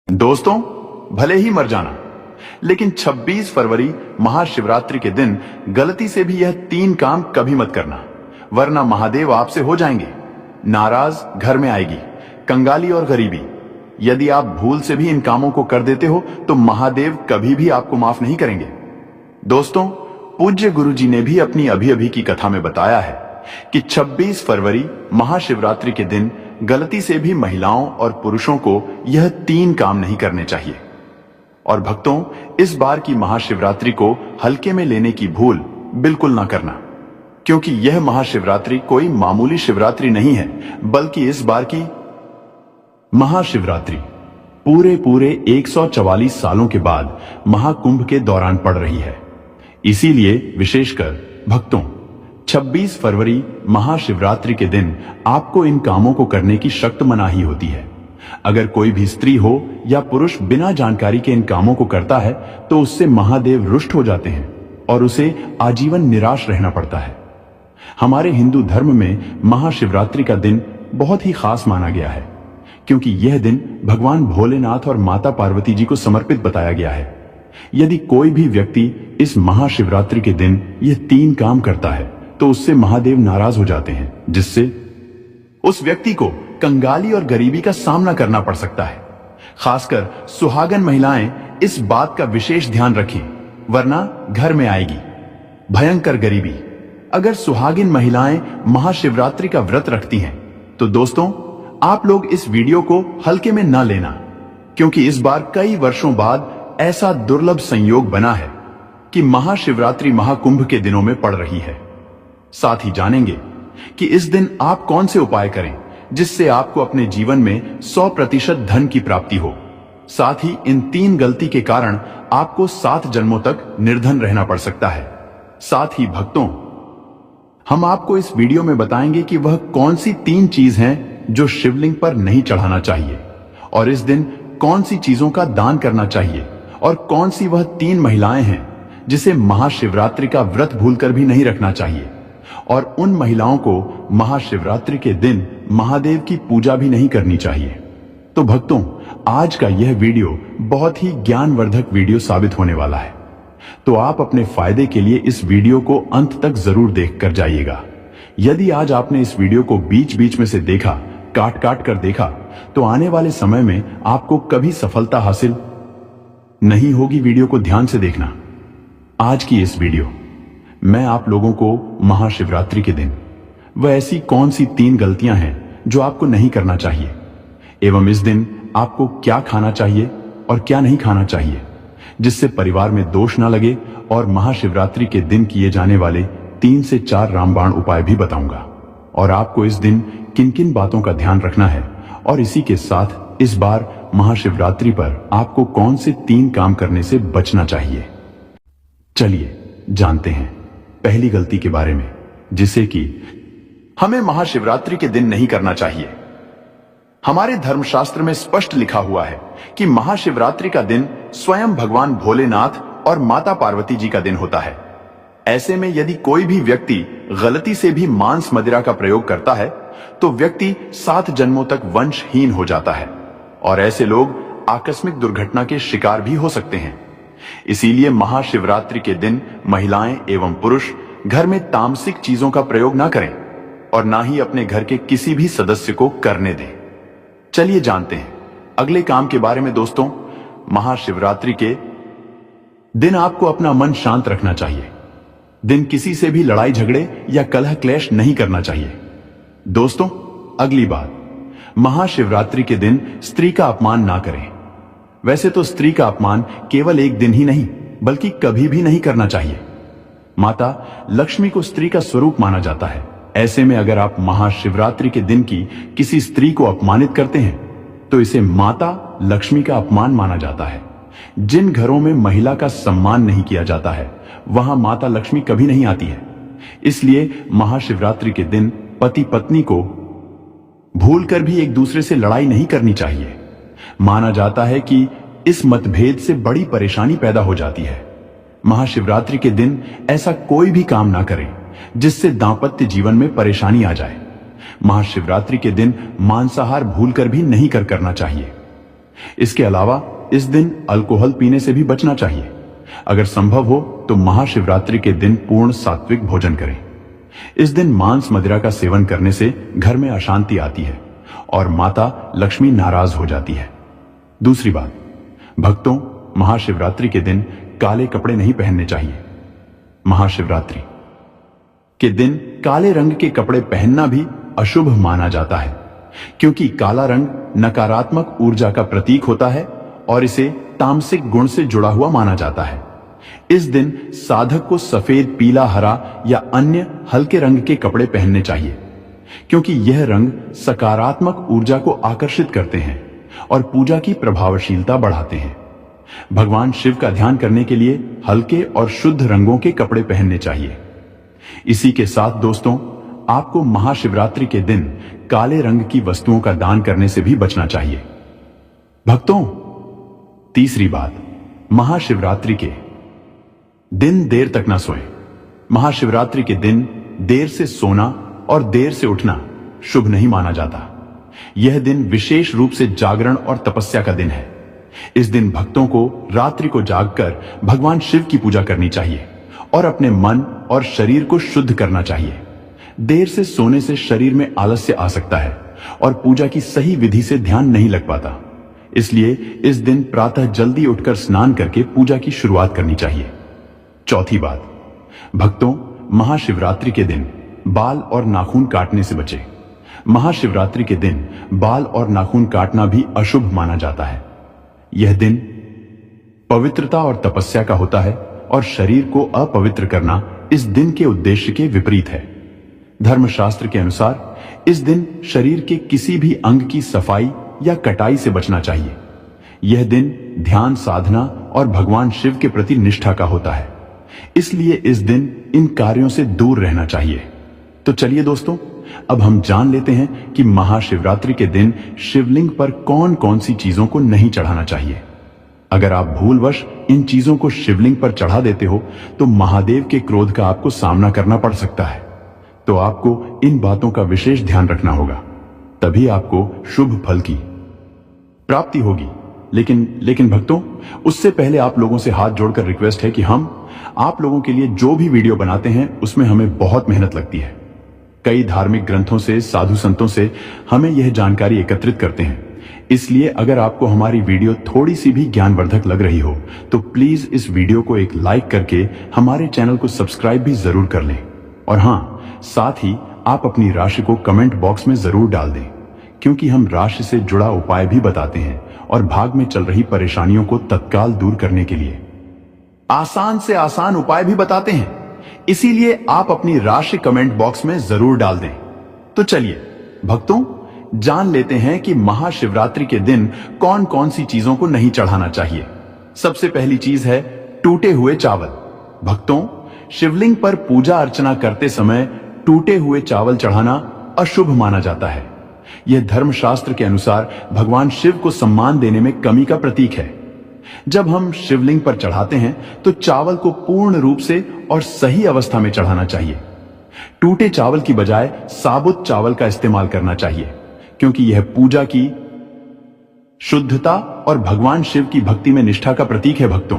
दोस्तों, भले ही मर जाना, लेकिन 26 फरवरी महाशिवरात्रि के दिन गलती से भी यह 3 काम कभी मत करना, वरना महादेव आपसे हो जाएंगे नाराज। घर में आएगी कंगाली और गरीबी। यदि आप भूल से भी इन कामों को कर देते हो तो महादेव कभी भी आपको माफ नहीं करेंगे। दोस्तों, पूज्य गुरुजी ने भी अपनी अभी की कथा में बताया है कि 26 फरवरी महाशिवरात्रि के दिन गलती से भी महिलाओं और पुरुषों को यह 3 काम नहीं करने चाहिए। और भक्तों, इस बार की महाशिवरात्रि को हल्के में लेने की भूल बिल्कुल ना करना, क्योंकि यह महाशिवरात्रि कोई मामूली शिवरात्रि नहीं है, बल्कि इस बार की महाशिवरात्रि पूरे 144 सालों के बाद महाकुंभ के दौरान पड़ रही है। इसीलिए विशेषकर भक्तों, 26 फरवरी महाशिवरात्रि के दिन आपको इन कामों को करने की सख्त मनाही होती है। अगर कोई भी स्त्री हो या पुरुष बिना जानकारी के इन कामों को करता है तो उससे महादेव रुष्ट हो जाते हैं और उसे आजीवन निराश रहना पड़ता है। हमारे हिंदू धर्म में महाशिवरात्रि का दिन बहुत ही खास माना गया है, क्योंकि यह दिन भगवान भोलेनाथ और माता पार्वती जी को समर्पित बताया गया है। यदि कोई भी व्यक्ति इस महाशिवरात्रि के दिन यह 3 काम करता है तो उससे महादेव नाराज हो जाते हैं, जिससे उस व्यक्ति को कंगाली और गरीबी का सामना करना पड़ सकता है। खासकर सुहागन महिलाएं इस बात का विशेष ध्यान रखें, वरना घर में आएगी भयंकर गरीबी। अगर सुहागिन महिलाएं महाशिवरात्रि का व्रत रखती हैं तो दोस्तों, आप लोग इस वीडियो को हल्के में ना लेना, क्योंकि इस बार कई वर्षों बाद ऐसा दुर्लभ संयोग बना है कि महाशिवरात्रि महाकुंभ के दिनों में पड़ रही है। साथ ही जानेंगे कि इस दिन आप कौन से उपाय करें जिससे आपको अपने जीवन में 100% धन की प्राप्ति हो। साथ ही इन 3 गलती के कारण आपको 7 जन्मों तक निर्धन रहना पड़ सकता है। साथ ही भक्तों, हम आपको इस वीडियो में बताएंगे कि वह कौन सी 3 चीज हैं जो शिवलिंग पर नहीं चढ़ाना चाहिए, और इस दिन कौन सी चीजों का दान करना चाहिए, और कौन सी वह 3 महिलाएं हैं जिसे महाशिवरात्रि का व्रत भूलकर भी नहीं रखना चाहिए, और उन महिलाओं को महाशिवरात्रि के दिन महादेव की पूजा भी नहीं करनी चाहिए। तो भक्तों, आज का यह वीडियो बहुत ही ज्ञानवर्धक वीडियो साबित होने वाला है, तो आप अपने फायदे के लिए इस वीडियो को अंत तक जरूर देख कर जाइएगा। यदि आज आपने इस वीडियो को बीच में से देखा, काट कर देखा, तो आने वाले समय में आपको कभी सफलता हासिल नहीं होगी। वीडियो को ध्यान से देखना। आज की इस वीडियो मैं आप लोगों को महाशिवरात्रि के दिन वह ऐसी कौन सी 3 गलतियां हैं जो आपको नहीं करना चाहिए, एवं इस दिन आपको क्या खाना चाहिए और क्या नहीं खाना चाहिए, जिससे परिवार में दोष ना लगे, और महाशिवरात्रि के दिन किए जाने वाले 3 से 4 रामबाण उपाय भी बताऊंगा, और आपको इस दिन किन किन बातों का ध्यान रखना है, और इसी के साथ इस बार महाशिवरात्रि पर आपको कौन से 3 काम करने से बचना चाहिए। चलिए जानते हैं पहली गलती के बारे में, जिसे कि हमें महाशिवरात्रि के दिन नहीं करना चाहिए। हमारे धर्मशास्त्र में स्पष्ट लिखा हुआ है कि महाशिवरात्रि का दिन स्वयं भगवान भोलेनाथ और माता पार्वती जी का दिन होता है। ऐसे में यदि कोई भी व्यक्ति गलती से भी मांस मदिरा का प्रयोग करता है तो व्यक्ति 7 जन्मों तक वंशहीन हो जाता है, और ऐसे लोग आकस्मिक दुर्घटना के शिकार भी हो सकते हैं। इसीलिए महाशिवरात्रि के दिन महिलाएं एवं पुरुष घर में तामसिक चीजों का प्रयोग ना करें, और ना ही अपने घर के किसी भी सदस्य को करने दें। चलिए जानते हैं अगले काम के बारे में। दोस्तों, महाशिवरात्रि के दिन आपको अपना मन शांत रखना चाहिए। दिन किसी से भी लड़ाई झगड़े या कलह क्लेश नहीं करना चाहिए। दोस्तों, अगली बात, महाशिवरात्रि के दिन स्त्री का अपमान ना करें। वैसे तो स्त्री का अपमान केवल एक दिन ही नहीं, बल्कि कभी भी नहीं करना चाहिए। माता लक्ष्मी को स्त्री का स्वरूप माना जाता है। ऐसे में अगर आप महाशिवरात्रि के दिन की किसी स्त्री को अपमानित करते हैं तो इसे माता लक्ष्मी का अपमान माना जाता है। जिन घरों में महिला का सम्मान नहीं किया जाता है वहां माता लक्ष्मी कभी नहीं आती है। इसलिए महाशिवरात्रि के दिन पति पत्नी को भूलकर भी एक दूसरे से लड़ाई नहीं करनी चाहिए। माना जाता है कि इस मतभेद से बड़ी परेशानी पैदा हो जाती है। महाशिवरात्रि के दिन ऐसा कोई भी काम ना करें जिससे दांपत्य जीवन में परेशानी आ जाए। महाशिवरात्रि के दिन मांसाहार भूलकर भी नहीं करना चाहिए। इसके अलावा इस दिन अल्कोहल पीने से भी बचना चाहिए। अगर संभव हो तो महाशिवरात्रि के दिन पूर्ण सात्विक भोजन करें। इस दिन मांस मदिरा का सेवन करने से घर में अशांति आती है और माता लक्ष्मी नाराज हो जाती है। दूसरी बात, भक्तों, महाशिवरात्रि के दिन काले कपड़े नहीं पहनने चाहिए। महाशिवरात्रि के दिन काले रंग के कपड़े पहनना भी अशुभ माना जाता है, क्योंकि काला रंग नकारात्मक ऊर्जा का प्रतीक होता है और इसे तामसिक गुण से जुड़ा हुआ माना जाता है। इस दिन साधक को सफेद, पीला, हरा या अन्य हल्के रंग के कपड़े पहनने चाहिए, क्योंकि यह रंग सकारात्मक ऊर्जा को आकर्षित करते हैं और पूजा की प्रभावशीलता बढ़ाते हैं। भगवान शिव का ध्यान करने के लिए हल्के और शुद्ध रंगों के कपड़े पहनने चाहिए। इसी के साथ दोस्तों, आपको महाशिवरात्रि के दिन काले रंग की वस्तुओं का दान करने से भी बचना चाहिए। भक्तों, तीसरी बात, महाशिवरात्रि के दिन देर तक ना सोएं। महाशिवरात्रि के दिन देर से सोना और देर से उठना शुभ नहीं माना जाता। यह दिन विशेष रूप से जागरण और तपस्या का दिन है। इस दिन भक्तों को रात्रि को जागकर भगवान शिव की पूजा करनी चाहिए और अपने मन और शरीर को शुद्ध करना चाहिए। देर से सोने से शरीर में आलस्य आ सकता है और पूजा की सही विधि से ध्यान नहीं लग पाता। इसलिए इस दिन प्रातः जल्दी उठकर स्नान करके पूजा की शुरुआत करनी चाहिए। चौथी बात, भक्तों, महाशिवरात्रि के दिन बाल और नाखून काटने से बचें। महाशिवरात्रि के दिन बाल और नाखून काटना भी अशुभ माना जाता है। यह दिन पवित्रता और तपस्या का होता है और शरीर को अपवित्र करना इस दिन के उद्देश्य के विपरीत है। धर्मशास्त्र के अनुसार इस दिन शरीर के किसी भी अंग की सफाई या कटाई से बचना चाहिए। यह दिन ध्यान साधना और भगवान शिव के प्रति निष्ठा का होता है, इसलिए इस दिन इन कार्यों से दूर रहना चाहिए। तो चलिए दोस्तों, अब हम जान लेते हैं कि महाशिवरात्रि के दिन शिवलिंग पर कौन कौन सी चीजों को नहीं चढ़ाना चाहिए। अगर आप भूलवश इन चीजों को शिवलिंग पर चढ़ा देते हो तो महादेव के क्रोध का आपको सामना करना पड़ सकता है। तो आपको इन बातों का विशेष ध्यान रखना होगा, तभी आपको शुभ फल की प्राप्ति होगी। लेकिन भक्तों, उससे पहले आप लोगों से हाथ जोड़कर रिक्वेस्ट है कि हम आप लोगों के लिए जो भी वीडियो बनाते हैं उसमें हमें बहुत मेहनत लगती है। कई धार्मिक ग्रंथों से, साधु संतों से हमें यह जानकारी एकत्रित करते हैं। इसलिए अगर आपको हमारी वीडियो थोड़ी सी भी ज्ञानवर्धक लग रही हो तो प्लीज इस वीडियो को एक लाइक करके हमारे चैनल को सब्सक्राइब भी जरूर कर लें। और हाँ, साथ ही आप अपनी राशि को कमेंट बॉक्स में जरूर डाल दें, क्योंकि हम राशि से जुड़ा उपाय भी बताते हैं और भाग में चल रही परेशानियों को तत्काल दूर करने के लिए आसान से आसान उपाय भी बताते हैं। इसीलिए आप अपनी राशि कमेंट बॉक्स में जरूर डाल दें। तो चलिए भक्तों, जान लेते हैं कि महाशिवरात्रि के दिन कौन कौन सी चीजों को नहीं चढ़ाना चाहिए। सबसे पहली चीज है टूटे हुए चावल। भक्तों, शिवलिंग पर पूजा अर्चना करते समय टूटे हुए चावल चढ़ाना अशुभ माना जाता है। यह धर्मशास्त्र के अनुसार भगवान शिव को सम्मान देने में कमी का प्रतीक है। जब हम शिवलिंग पर चढ़ाते हैं तो चावल को पूर्ण रूप से और सही अवस्था में चढ़ाना चाहिए। टूटे चावल की बजाय साबुत चावल का इस्तेमाल करना चाहिए, क्योंकि यह पूजा की शुद्धता और भगवान शिव की भक्ति में निष्ठा का प्रतीक है। भक्तों,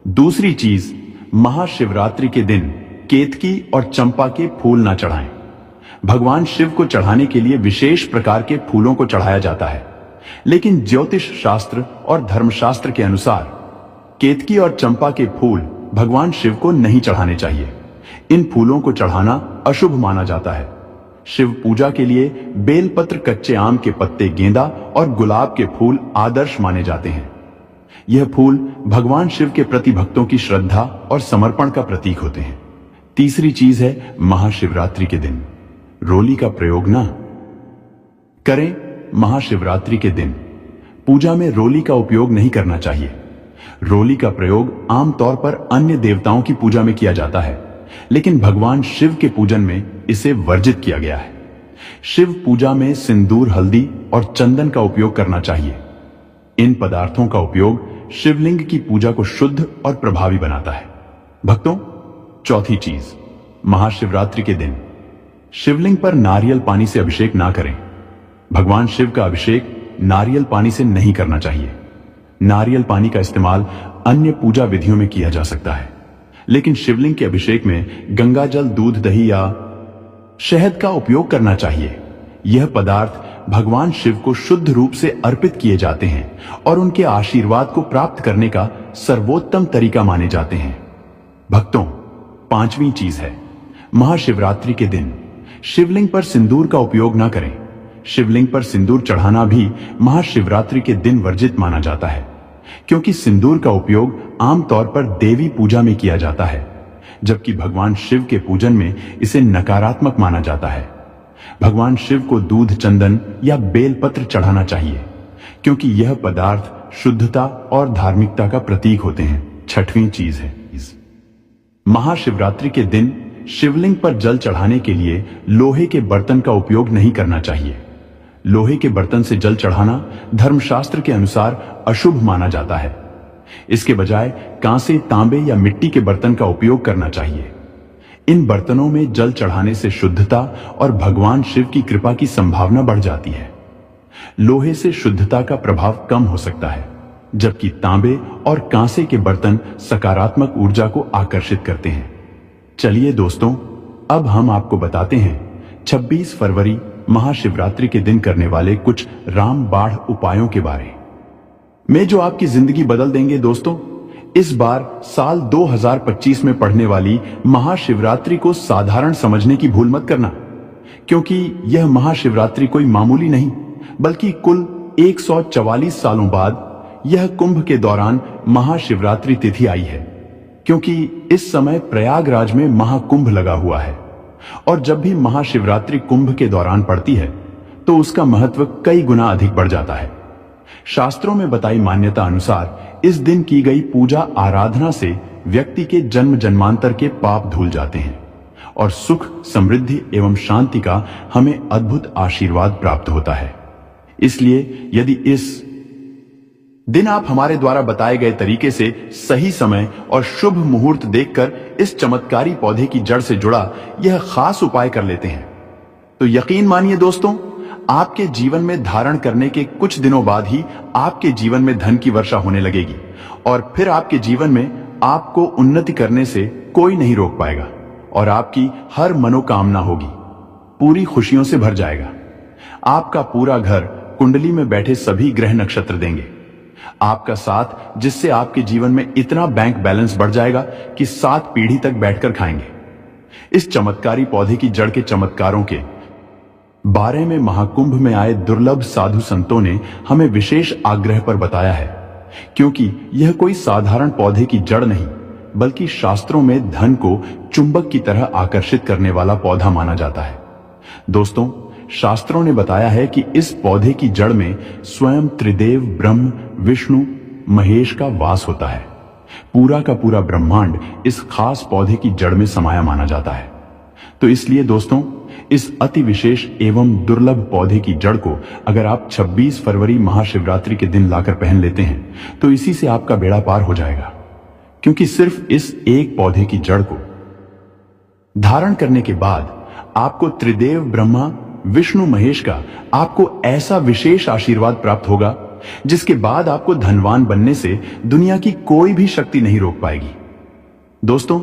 दूसरी चीज, महाशिवरात्रि के दिन केतकी और चंपा के फूल ना चढ़ाएं। भगवान शिव को चढ़ाने के लिए विशेष प्रकार के फूलों को चढ़ाया जाता है, लेकिन ज्योतिष शास्त्र और धर्मशास्त्र के अनुसार केतकी और चंपा के फूल भगवान शिव को नहीं चढ़ाने चाहिए। इन फूलों को चढ़ाना अशुभ माना जाता है। शिव पूजा के लिए बेलपत्र, कच्चे आम के पत्ते, गेंदा और गुलाब के फूल आदर्श माने जाते हैं। यह फूल भगवान शिव के प्रति भक्तों की श्रद्धा और समर्पण का प्रतीक होते हैं। तीसरी चीज है महाशिवरात्रि के दिन रोली का प्रयोग ना करें। महाशिवरात्रि के दिन पूजा में रोली का उपयोग नहीं करना चाहिए। रोली का प्रयोग आमतौर पर अन्य देवताओं की पूजा में किया जाता है, लेकिन भगवान शिव के पूजन में इसे वर्जित किया गया है। शिव पूजा में सिंदूर, हल्दी और चंदन का उपयोग करना चाहिए। इन पदार्थों का उपयोग शिवलिंग की पूजा को शुद्ध और प्रभावी बनाता है। भक्तों, चौथी चीज, महाशिवरात्रि के दिन शिवलिंग पर नारियल पानी से अभिषेक ना करें। भगवान शिव का अभिषेक नारियल पानी से नहीं करना चाहिए। नारियल पानी का इस्तेमाल अन्य पूजा विधियों में किया जा सकता है, लेकिन शिवलिंग के अभिषेक में गंगा जल, दूध, दही या शहद का उपयोग करना चाहिए। यह पदार्थ भगवान शिव को शुद्ध रूप से अर्पित किए जाते हैं और उनके आशीर्वाद को प्राप्त करने का सर्वोत्तम तरीका माने जाते हैं। भक्तों, पांचवी चीज है, महाशिवरात्रि के दिन शिवलिंग पर सिंदूर का उपयोग न करें। शिवलिंग पर सिंदूर चढ़ाना भी महाशिवरात्रि के दिन वर्जित माना जाता है, क्योंकि सिंदूर का उपयोग आमतौर पर देवी पूजा में किया जाता है, जबकि भगवान शिव के पूजन में इसे नकारात्मक माना जाता है। भगवान शिव को दूध, चंदन या बेलपत्र चढ़ाना चाहिए, क्योंकि यह पदार्थ शुद्धता और धार्मिकता का प्रतीक होते हैं। छठवीं चीज है, महाशिवरात्रि के दिन शिवलिंग पर जल चढ़ाने के लिए लोहे के बर्तन का उपयोग नहीं करना चाहिए। लोहे के बर्तन से जल चढ़ाना धर्मशास्त्र के अनुसार अशुभ माना जाता है। इसके बजाय कांसे, तांबे या मिट्टी के बर्तन का उपयोग करना चाहिए। इन बर्तनों में जल चढ़ाने से शुद्धता और भगवान शिव की कृपा की संभावना बढ़ जाती है। लोहे से शुद्धता का प्रभाव कम हो सकता है, जबकि तांबे और कांसे के बर्तन सकारात्मक ऊर्जा को आकर्षित करते हैं। चलिए दोस्तों, अब हम आपको बताते हैं 26 फरवरी महाशिवरात्रि के दिन करने वाले कुछ रामबाण उपायों के बारे में, जो आपकी जिंदगी बदल देंगे। दोस्तों, इस बार साल 2025 में पड़ने वाली महाशिवरात्रि को साधारण समझने की भूल मत करना, क्योंकि यह महाशिवरात्रि कोई मामूली नहीं, बल्कि कुल 144 सालों बाद यह कुंभ के दौरान महाशिवरात्रि तिथि आई है। क्योंकि इस समय प्रयागराज में महाकुंभ लगा हुआ है, और जब भी महाशिवरात्रि कुंभ के दौरान पड़ती है तो उसका महत्व कई गुना अधिक बढ़ जाता है। शास्त्रों में बताई मान्यता अनुसार इस दिन की गई पूजा आराधना से व्यक्ति के जन्म जन्मांतर के पाप धुल जाते हैं और सुख, समृद्धि एवं शांति का हमें अद्भुत आशीर्वाद प्राप्त होता है। इसलिए यदि इस दिन आप हमारे द्वारा बताए गए तरीके से सही समय और शुभ मुहूर्त देखकर इस चमत्कारी पौधे की जड़ से जुड़ा यह खास उपाय कर लेते हैं, तो यकीन मानिए दोस्तों, आपके जीवन में धारण करने के कुछ दिनों बाद ही आपके जीवन में धन की वर्षा होने लगेगी, और फिर आपके जीवन में आपको उन्नति करने से कोई नहीं रोक पाएगा और आपकी हर मनोकामना होगी, पूरी खुशियों से भर जाएगा। आपका पूरा घर कुंडली में बैठे सभी ग्रह नक्षत्र देंगे आपका साथ, जिससे आपके जीवन में इतना बैंक बैलेंस बढ़ जाएगा कि 7 पीढ़ी तक बैठकर खाएंगे। इस चमत्कारी पौधे की जड़ के चमत्कारों के बारे में महाकुंभ में आए दुर्लभ साधु संतों ने हमें विशेष आग्रह पर बताया है, क्योंकि यह कोई साधारण पौधे की जड़ नहीं, बल्कि शास्त्रों में धन को चुंबक की तरह आकर्षित करने वाला पौधा माना जाता है। दोस्तों, शास्त्रों ने बताया है कि इस पौधे की जड़ में स्वयं त्रिदेव ब्रह्म, विष्णु, महेश का वास होता है। पूरा का पूरा ब्रह्मांड इस खास पौधे की जड़ में समाया माना जाता है। तो इसलिए दोस्तों, इस अति विशेष एवं दुर्लभ पौधे की जड़ को अगर आप 26 फरवरी महाशिवरात्रि के दिन लाकर पहन लेते हैं तो इसी से आपका बेड़ा पार हो जाएगा, क्योंकि सिर्फ इस एक पौधे की जड़ को धारण करने के बाद आपको त्रिदेव ब्रह्मा, विष्णु, महेश का आपको ऐसा विशेष आशीर्वाद प्राप्त होगा जिसके बाद आपको धनवान बनने से दुनिया की कोई भी शक्ति नहीं रोक पाएगी। दोस्तों,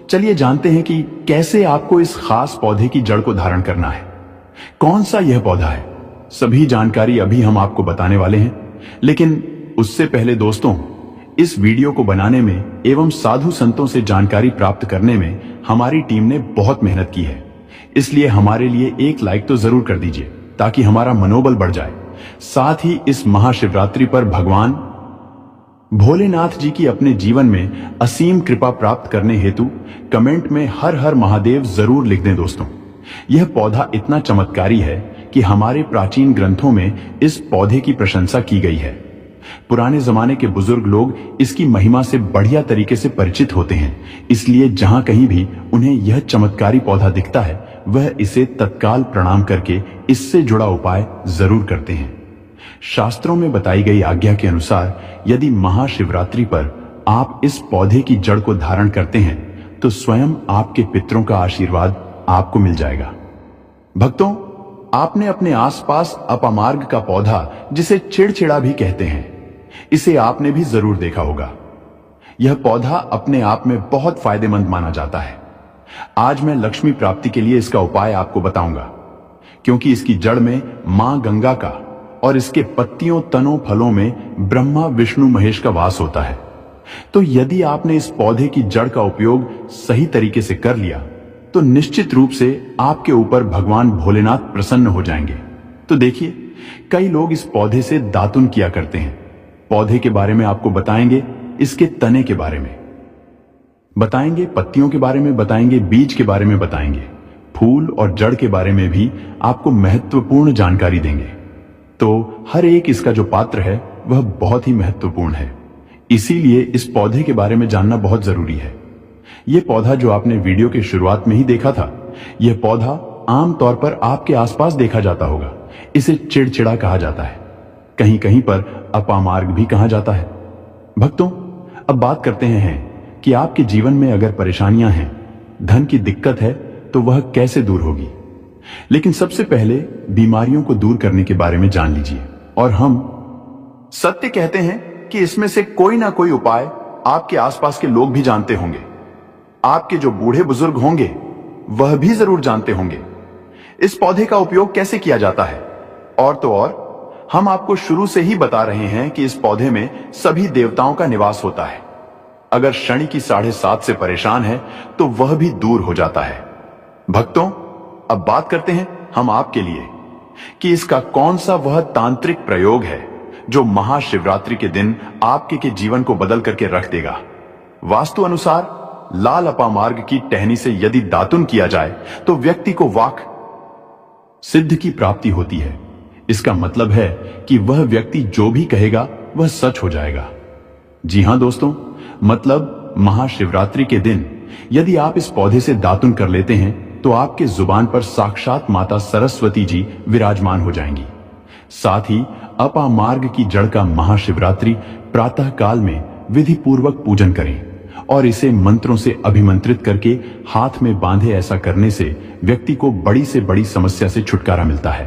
चलिए जानते हैं कि कैसे आपको इस खास पौधे की जड़ को धारण करना है। कौन सा यह पौधा है, सभी जानकारी अभी हम आपको बताने वाले हैं, लेकिन उससे पहले दोस्तों, इस वीडियो को बनाने में एवं साधु संतों से जानकारी प्राप्त करने में हमारी टीम ने बहुत मेहनत की है। इसलिए हमारे लिए एक लाइक तो जरूर कर दीजिए ताकि हमारा मनोबल बढ़ जाए। साथ ही इस महाशिवरात्रि पर भगवान भोलेनाथ जी की अपने जीवन में असीम कृपा प्राप्त करने हेतु कमेंट में हर हर महादेव जरूर लिख दें। दोस्तों, यह पौधा इतना चमत्कारी है कि हमारे प्राचीन ग्रंथों में इस पौधे की प्रशंसा की गई है। पुराने जमाने के बुजुर्ग लोग इसकी महिमा से बढ़िया तरीके से परिचित होते हैं, इसलिए जहां कहीं भी उन्हें यह चमत्कारी पौधा दिखता है वह इसे तत्काल प्रणाम करके इससे जुड़ा उपाय जरूर करते हैं। शास्त्रों में बताई गई आज्ञा के अनुसार यदि महाशिवरात्रि पर आप इस पौधे की जड़ को धारण करते हैं तो स्वयं आपके पितरों का आशीर्वाद आपको मिल जाएगा। भक्तों, आपने अपने आसपास अपामार्ग का पौधा, जिसे चिड़चिड़ा भी कहते हैं, इसे आपने भी जरूर देखा होगा। यह पौधा अपने आप में बहुत फायदेमंद माना जाता है। आज मैं लक्ष्मी प्राप्ति के लिए इसका उपाय आपको बताऊंगा, क्योंकि इसकी जड़ में मां गंगा का और इसके पत्तियों, तनों, फलों में ब्रह्मा, विष्णु, महेश का वास होता है। तो यदि आपने इस पौधे की जड़ का उपयोग सही तरीके से कर लिया तो निश्चित रूप से आपके ऊपर भगवान भोलेनाथ प्रसन्न हो जाएंगे। तो देखिए, कई लोग इस पौधे से दातुन किया करते हैं। पौधे के बारे में आपको बताएंगे, इसके तने के बारे में बताएंगे, पत्तियों के बारे में बताएंगे, बीज के बारे में बताएंगे, फूल और जड़ के बारे में भी आपको महत्वपूर्ण जानकारी देंगे। तो हर एक इसका जो पात्र है वह बहुत ही महत्वपूर्ण है, इसीलिए इस पौधे के बारे में जानना बहुत जरूरी है। यह पौधा जो आपने वीडियो के शुरुआत में ही देखा था, यह पौधा आमतौर पर आपके आसपास देखा जाता होगा। इसे चिड़चिड़ा कहा जाता है, कहीं कहीं पर अपामार्ग भी कहा जाता है। भक्तों, अब बात करते हैं कि आपके जीवन में अगर परेशानियां हैं, धन की दिक्कत है, तो वह कैसे दूर होगी। लेकिन सबसे पहले बीमारियों को दूर करने के बारे में जान लीजिए। और हम सत्य कहते हैं कि इसमें से कोई ना कोई उपाय आपके आसपास के लोग भी जानते होंगे। आपके जो बूढ़े बुजुर्ग होंगे वह भी जरूर जानते होंगे इस पौधे का उपयोग कैसे किया जाता है। और तो और हम आपको शुरू से ही बता रहे हैं कि इस पौधे में सभी देवताओं का निवास होता है। अगर शनि की 7.5 से परेशान है तो वह भी दूर हो जाता है। भक्तों, अब बात करते हैं हम आपके लिए कि इसका कौन सा वह तांत्रिक प्रयोग है जो महाशिवरात्रि के दिन आपके के जीवन को बदल करके रख देगा। वास्तु अनुसार लाल अपामार्ग की टहनी से यदि दातुन किया जाए तो व्यक्ति को वाक सिद्ध की प्राप्ति होती है। इसका मतलब है कि वह व्यक्ति जो भी कहेगा वह सच हो जाएगा। जी हां दोस्तों, मतलब महाशिवरात्रि के दिन यदि आप इस पौधे से दातुन कर लेते हैं तो आपके जुबान पर साक्षात माता सरस्वती जी विराजमान हो जाएंगी। साथ ही अपामार्ग की जड़ का महाशिवरात्रि प्रातः काल में विधि पूर्वक पूजन करें और इसे मंत्रों से अभिमंत्रित करके हाथ में बांधे। ऐसा करने से व्यक्ति को बड़ी से बड़ी समस्या से छुटकारा मिलता है।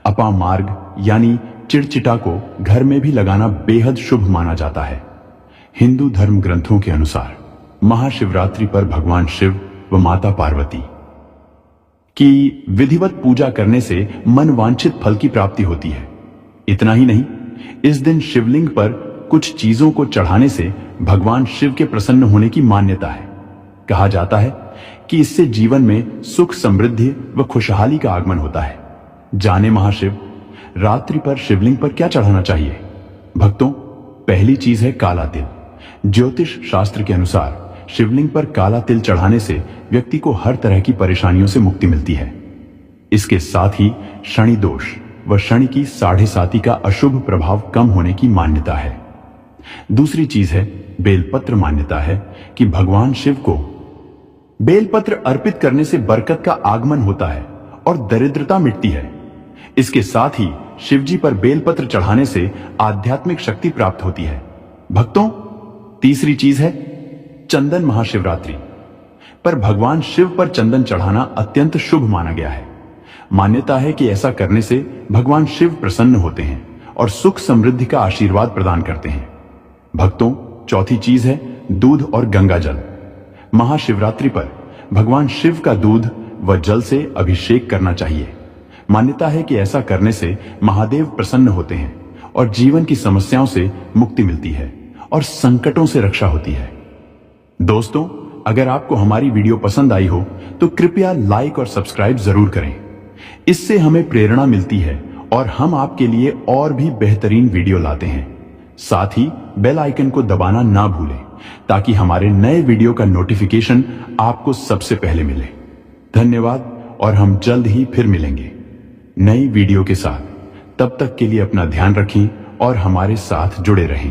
अपामार्ग यानी चिड़चिटा को घर में भी लगाना बेहद शुभ माना जाता है। हिंदू धर्म ग्रंथों के अनुसार महाशिवरात्रि पर भगवान शिव व माता पार्वती की विधिवत पूजा करने से मनवांछित फल की प्राप्ति होती है। इतना ही नहीं, इस दिन शिवलिंग पर कुछ चीजों को चढ़ाने से भगवान शिव के प्रसन्न होने की मान्यता है। कहा जाता है कि इससे जीवन में सुख, समृद्धि व खुशहाली का आगमन होता है। जाने महाशिव रात्रि पर शिवलिंग पर क्या चढ़ाना चाहिए। भक्तों, पहली चीज है काला तिल। ज्योतिष शास्त्र के अनुसार शिवलिंग पर काला तिल चढ़ाने से व्यक्ति को हर तरह की परेशानियों से मुक्ति मिलती है। इसके साथ ही शनि दोष व शनि की 7.5 का अशुभ प्रभाव कम होने की मान्यता है। दूसरी चीज है बेलपत्र। मान्यता है कि भगवान शिव को बेलपत्र अर्पित करने से बरकत का आगमन होता है और दरिद्रता मिटती है। इसके साथ ही शिवजी पर बेलपत्र चढ़ाने से आध्यात्मिक शक्ति प्राप्त होती है। भक्तों, तीसरी चीज है चंदन। महाशिवरात्रि पर भगवान शिव पर चंदन चढ़ाना अत्यंत शुभ माना गया है। मान्यता है कि ऐसा करने से भगवान शिव प्रसन्न होते हैं और सुख समृद्धि का आशीर्वाद प्रदान करते हैं। भक्तों, चौथी चीज है दूध और गंगा जल। महाशिवरात्रि पर भगवान शिव का दूध व जल से अभिषेक करना चाहिए। मान्यता है कि ऐसा करने से महादेव प्रसन्न होते हैं और जीवन की समस्याओं से मुक्ति मिलती है और संकटों से रक्षा होती है। दोस्तों, अगर आपको हमारी वीडियो पसंद आई हो तो कृपया लाइक और सब्सक्राइब जरूर करें। इससे हमें प्रेरणा मिलती है और हम आपके लिए और भी बेहतरीन वीडियो लाते हैं। साथ ही बेल आइकन को दबाना ना भूलें ताकि हमारे नए वीडियो का नोटिफिकेशन आपको सबसे पहले मिले। धन्यवाद और हम जल्द ही फिर मिलेंगे नई वीडियो के साथ। तब तक के लिए अपना ध्यान रखें और हमारे साथ जुड़े रहें।